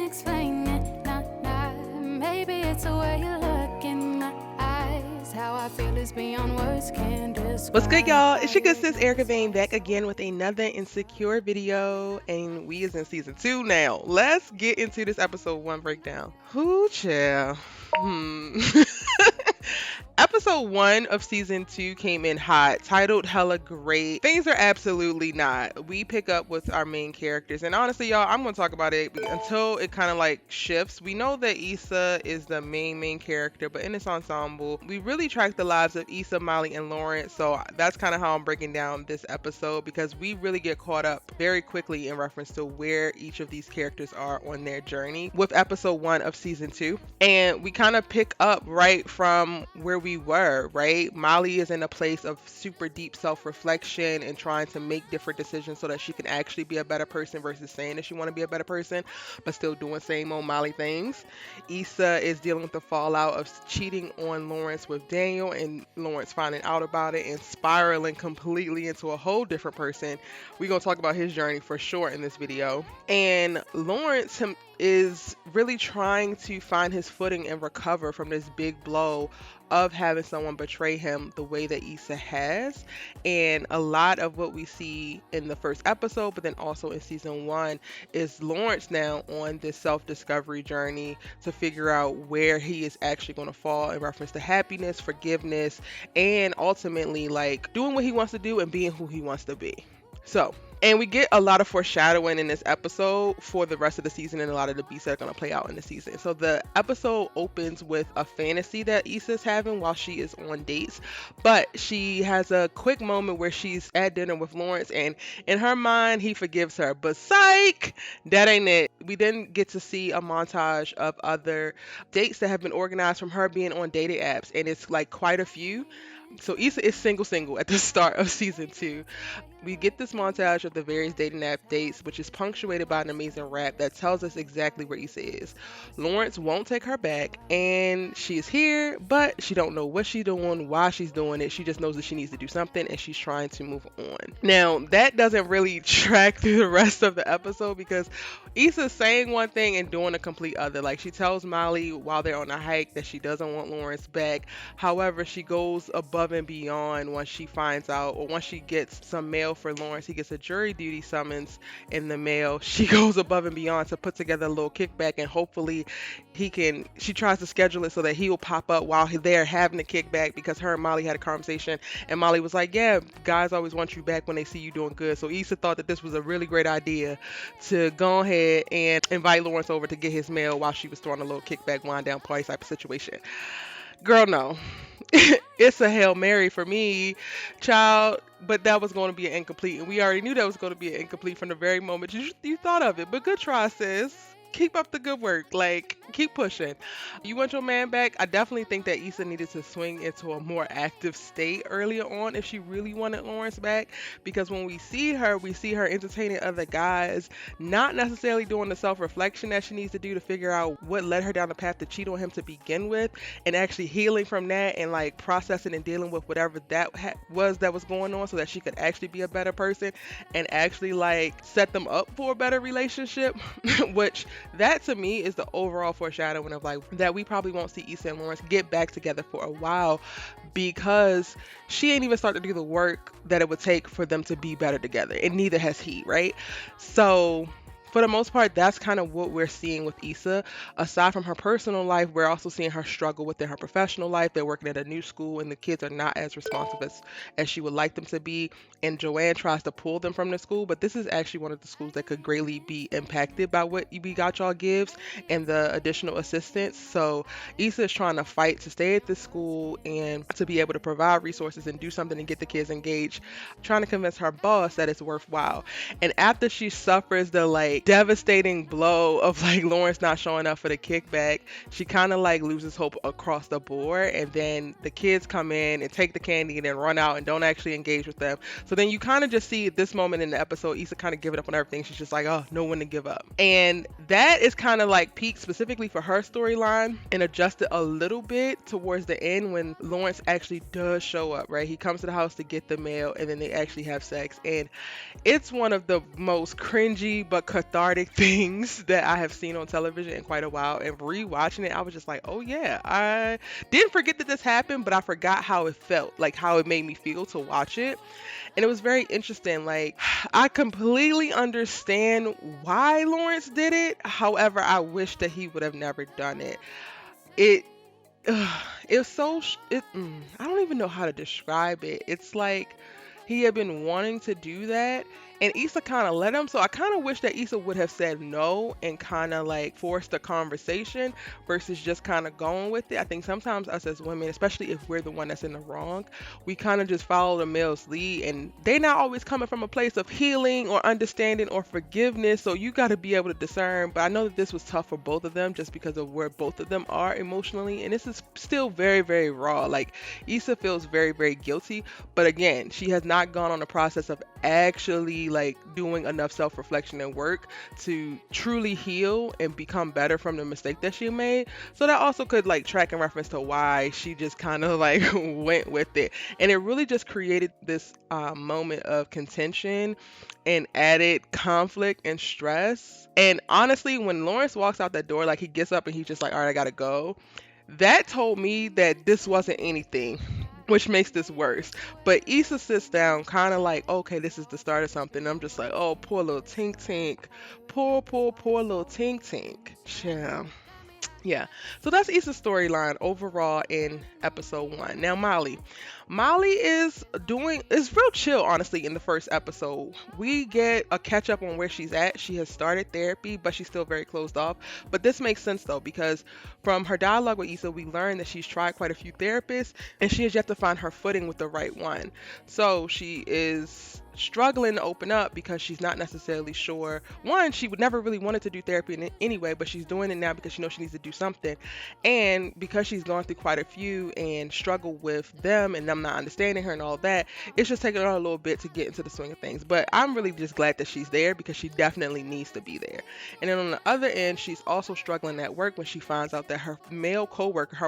explain it, nah. Maybe it's the way you look in my eyes. How I feel is beyond words can describe. What's good, y'all? It's your good sis Erica Vane back again with another Insecure video, and we is in season 2 now. Let's get into this episode 1 breakdown. Whoo, child. Episode 1 of season 2 came in hot, titled Hella Great. Things are absolutely not. We pick up with our main characters, and honestly, y'all, I'm gonna talk about it until it kind of like shifts. We know that Issa is the main character, but in this ensemble, we really track the lives of Issa, Molly, and Lawrence. So that's kind of how I'm breaking down this episode, because we really get caught up very quickly in reference to where each of these characters are on their journey with episode 1 of season 2. And we kind of pick up right from where we were, right? Molly is in a place of super deep self-reflection and trying to make different decisions so that she can actually be a better person versus saying that she want to be a better person but still doing same old Molly things. Issa is dealing with the fallout of cheating on Lawrence with Daniel, and Lawrence finding out about it and spiraling completely into a whole different person. We're going to talk about his journey for sure in this video. And Lawrence is really trying to find his footing and recover from this big blow of having someone betray him the way that Issa has. And a lot of what we see in the first episode, but then also in season 1, is Lawrence now on this self-discovery journey to figure out where he is actually going to fall in reference to happiness, forgiveness, and ultimately like doing what he wants to do and being who he wants to be. So, and we get a lot of foreshadowing in this episode for the rest of the season and a lot of the beats that are going to play out in the season. So the episode opens with a fantasy that Issa's having while she is on dates, but she has a quick moment where she's at dinner with Lawrence, and in her mind he forgives her, but psych, that ain't it. We then get to see a montage of other dates that have been organized from her being on dating apps, and it's like quite a few. So Issa is single at the start of season 2. We get this montage of the various dating app dates, which is punctuated by an amazing rap that tells us exactly where Issa is. Lawrence won't take her back, and she is here, but she don't know what she's doing, why she's doing it. She just knows that she needs to do something, and she's trying to move on. Now, that doesn't really track through the rest of the episode, because Issa's saying one thing and doing a complete other. Like, she tells Molly while they're on a hike that she doesn't want Lawrence back. However, she goes above and beyond once she finds out, or once she gets some mail for Lawrence. He gets a jury duty summons in the mail. She goes above and beyond to put together a little kickback, and hopefully she tries to schedule it so that he will pop up while they're having a kickback, because her and Molly had a conversation, and Molly was like, yeah, guys always want you back when they see you doing good. So Issa thought that this was a really great idea to go ahead and invite Lawrence over to get his mail while she was throwing a little kickback wind down party type of situation. Girl, no. It's a Hail Mary for me, child, but that was going to be an incomplete, and we already knew that was going to be an incomplete from the very moment you thought of it. But good try, sis. Keep up the good work. Like, keep pushing. You want your man back? I definitely think that Issa needed to swing into a more active state earlier on if she really wanted Lawrence back, because when we see her entertaining other guys, not necessarily doing the self-reflection that she needs to do to figure out what led her down the path to cheat on him to begin with, and actually healing from that and like processing and dealing with whatever that was going on so that she could actually be a better person and actually like set them up for a better relationship. Which that to me is the overall foreshadowing of like that we probably won't see Issa and Lawrence get back together for a while, because she ain't even started to do the work that it would take for them to be better together, and neither has he, right? So for the most part, that's kind of what we're seeing with Issa. Aside from her personal life, we're also seeing her struggle within her professional life. They're working at a new school, and the kids are not as responsive as she would like them to be. And Joanne tries to pull them from the school, but this is actually one of the schools that could greatly be impacted by what We Got Y'all gives and the additional assistance. So Issa is trying to fight to stay at this school and to be able to provide resources and do something and get the kids engaged, trying to convince her boss that it's worthwhile. And after she suffers the like devastating blow of like Lawrence not showing up for the kickback, she kind of like loses hope across the board, and then the kids come in and take the candy and then run out and don't actually engage with them. So then you kind of just see at this moment in the episode Issa kind of giving up on everything. She's just like, oh, no one to give up. And that is kind of like peaked specifically for her storyline and adjusted a little bit towards the end when Lawrence actually does show up, right? He comes to the house to get the mail, and then they actually have sex, and it's one of the most cringy but cathartic cathartic things that I have seen on television in quite a while. And rewatching it, I was just like, oh yeah, I didn't forget that this happened, but I forgot how it felt, like how it made me feel to watch it. And it was very interesting. Like, I completely understand why Lawrence did it. However, I wish that he would have never done it. It it was so I don't even know how to describe it. It's like he had been wanting to do that, and Issa kind of let him. So I kind of wish that Issa would have said no and kind of like forced a conversation versus just kind of going with it. I think sometimes us as women, especially if we're the one that's in the wrong, we kind of just follow the male's lead, and they're not always coming from a place of healing or understanding or forgiveness. So you got to be able to discern. But I know that this was tough for both of them just because of where both of them are emotionally, and this is still very, very raw. Like, Issa feels very, very guilty, but again, she has not gone on the process of actually like doing enough self-reflection and work to truly heal and become better from the mistake that she made. So that also could like track in reference to why she just kind of like went with it, and it really just created this moment of contention and added conflict and stress. And honestly, when Lawrence walks out that door, like he gets up and he's just like, all right, I gotta go, that told me that this wasn't anything, which makes this worse. But Issa sits down, kind of like, okay, this is the start of something. I'm just like, oh, poor little Tink Tink. Poor little Tink Tink. Yeah. Yeah. So that's Issa's storyline overall in episode 1. Now, Molly is real chill, honestly, in the first episode. We get a catch up on where she's at. She has started therapy, but she's still very closed off. But this makes sense though, because from her dialogue with Issa, we learned that she's tried quite a few therapists and she has yet to find her footing with the right one. So she is struggling to open up because she's not necessarily sure. One, she would never really wanted to do therapy anyway, but she's doing it now because she knows she needs to do something. And because she's gone through quite a few and struggled with them and them not understanding her and all that, it's just taking her a little bit to get into the swing of things. But I'm really just glad that she's there because she definitely needs to be there. And then on the other end, she's also struggling at work when she finds out that her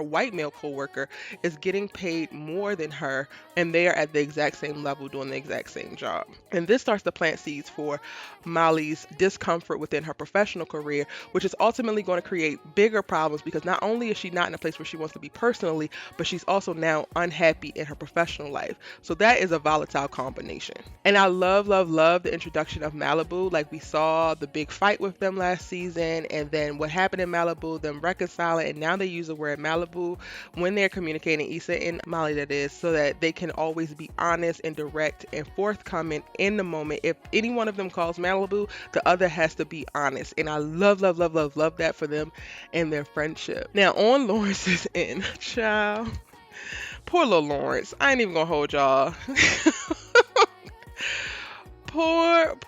white male coworker, is getting paid more than her, and they are at the exact same level doing the exact same job. And this starts to plant seeds for Molly's discomfort within her professional career, which is ultimately going to create bigger problems because not only is she not in a place where she wants to be personally, but she's also now unhappy in her professional life. So that is a volatile combination. And I love the introduction of Malibu. Like, we saw the big fight with them last season, and then what happened in Malibu, them reconciling, and now they use the word Malibu when they're communicating, Issa and Molly that is, so that they can always be honest and direct and forthcoming in the moment. If any one of them calls Malibu, the other has to be honest. And I love that for them and their friendship. Now, on Lawrence's end, child, poor little Lawrence. I ain't even gonna hold y'all. poor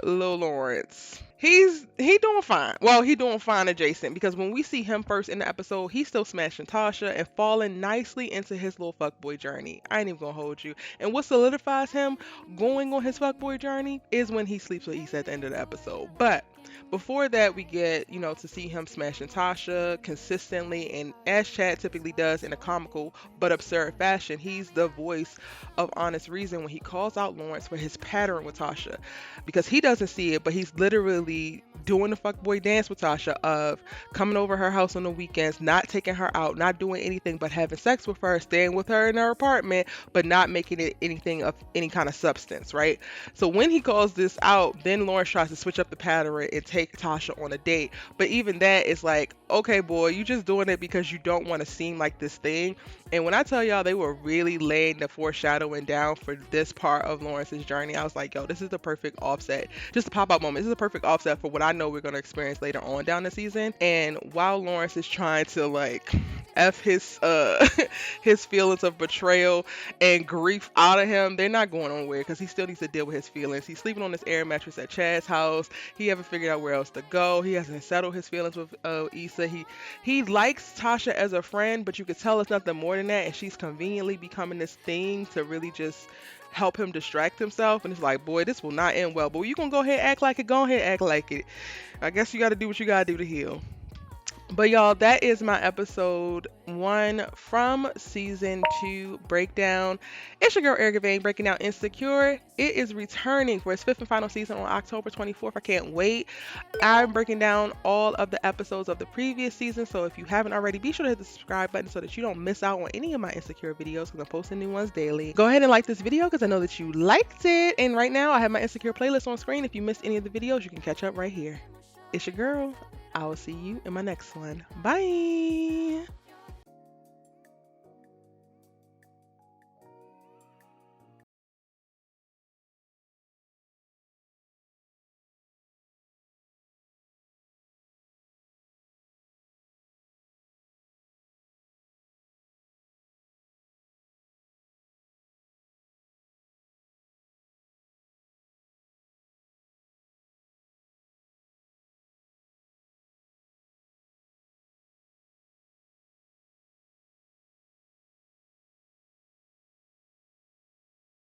little Lawrence. He doing fine. Well, he doing fine adjacent, because when we see him first in the episode, he's still smashing Tasha and falling nicely into his little fuckboy journey. I ain't even gonna hold you. And what solidifies him going on his fuckboy journey is when he sleeps with Issa at the end of the episode. But before that, we get, to see him smashing Tasha consistently, and as Chad typically does in a comical but absurd fashion, he's the voice of honest reason when he calls out Lawrence for his pattern with Tasha, because he doesn't see it, but he's literally doing the fuckboy dance with Tasha of coming over her house on the weekends, not taking her out, not doing anything but having sex with her, staying with her in her apartment, but not making it anything of any kind of substance, right? So when he calls this out, then Lawrence tries to switch up the pattern and take Tasha on a date. But even that is like, okay, boy, you just doing it because you don't want to seem like this thing. And when I tell y'all they were really laying the foreshadowing down for this part of Lawrence's journey, I was like, yo, this is the perfect offset. Just a pop-up moment. This is a perfect offset for what I know we're going to experience later on down the season. And while Lawrence is trying to like F his his feelings of betrayal and grief out of him, they're not going nowhere because he still needs to deal with his feelings. He's sleeping on this air mattress at Chad's house. He haven't figured out where else to go. He hasn't settled his feelings with Issa. He likes Tasha as a friend, but you could tell it's nothing more than that, and she's conveniently becoming this thing to really just help him distract himself. And it's like, boy, this will not end well, but you gonna go ahead and act like it, go ahead and act like it. I guess you got to do what you got to do to heal. But y'all, that is my episode 1 from season 2 breakdown. It's your girl Erica Vane breaking down Insecure. It is returning for its 5th and final season on October 24th. I can't wait. I'm breaking down all of the episodes of the previous season, so if you haven't already, be sure to hit the subscribe button so that you don't miss out on any of my Insecure videos because I'm posting new ones daily. Go ahead and like this video because I know that you liked it. And right now I have my Insecure playlist on screen. If you missed any of the videos, you can catch up right here. It's your girl. I will see you in my next one. Bye.